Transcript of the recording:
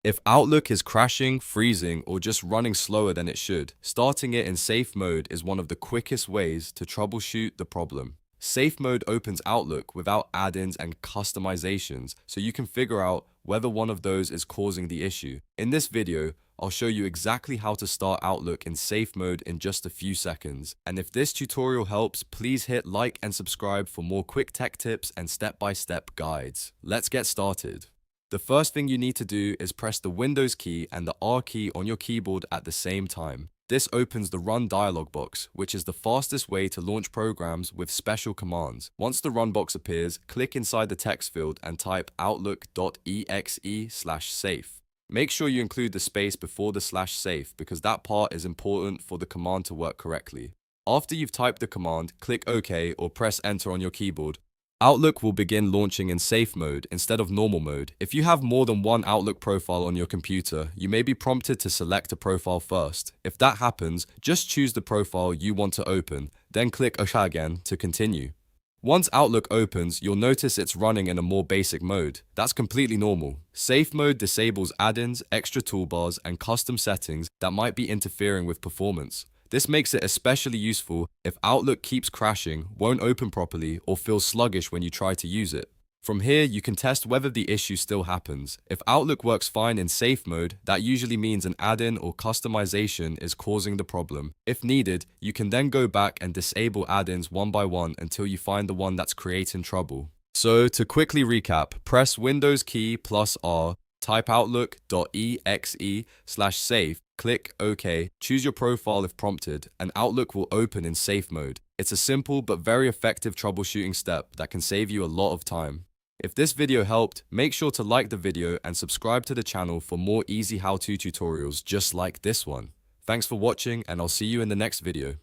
If Outlook is crashing, freezing, or just running slower than it should, starting it in safe mode is one of the quickest ways to troubleshoot the problem. Safe mode opens Outlook without add-ins and customizations, so you can figure out whether one of those is causing the issue. In this video, I'll show you exactly how to start Outlook in safe mode in just a few seconds. And if this tutorial helps, please hit like and subscribe for more quick tech tips and step-by-step guides. Let's get started. The first thing you need to do is press the Windows key and the R key on your keyboard at the same time. This opens the Run Dialog box, which is the fastest way to launch programs with special commands. Once the Run box appears, click inside the text field and type outlook.exe/safe. Make sure you include the space before the /safe because that part is important for the command to work correctly. After you've typed the command, click OK or press Enter on your keyboard. Outlook will begin launching in safe mode instead of normal mode. If you have more than one Outlook profile on your computer, you may be prompted to select a profile first. If that happens, just choose the profile you want to open, then click OK again to continue. Once Outlook opens, you'll notice it's running in a more basic mode. That's completely normal. Safe mode disables add-ins, extra toolbars, and custom settings that might be interfering with performance. This makes it especially useful if Outlook keeps crashing, won't open properly, or feels sluggish when you try to use it. From here, you can test whether the issue still happens. If Outlook works fine in safe mode, that usually means an add-in or customization is causing the problem. If needed, you can then go back and disable add-ins one by one until you find the one that's creating trouble. So, to quickly recap, press Windows key plus R, type outlook.exe/safe, click OK, choose your profile if prompted, and Outlook will open in safe mode. It's a simple but very effective troubleshooting step that can save you a lot of time. If this video helped, make sure to like the video and subscribe to the channel for more easy how-to tutorials just like this one. Thanks for watching, and I'll see you in the next video.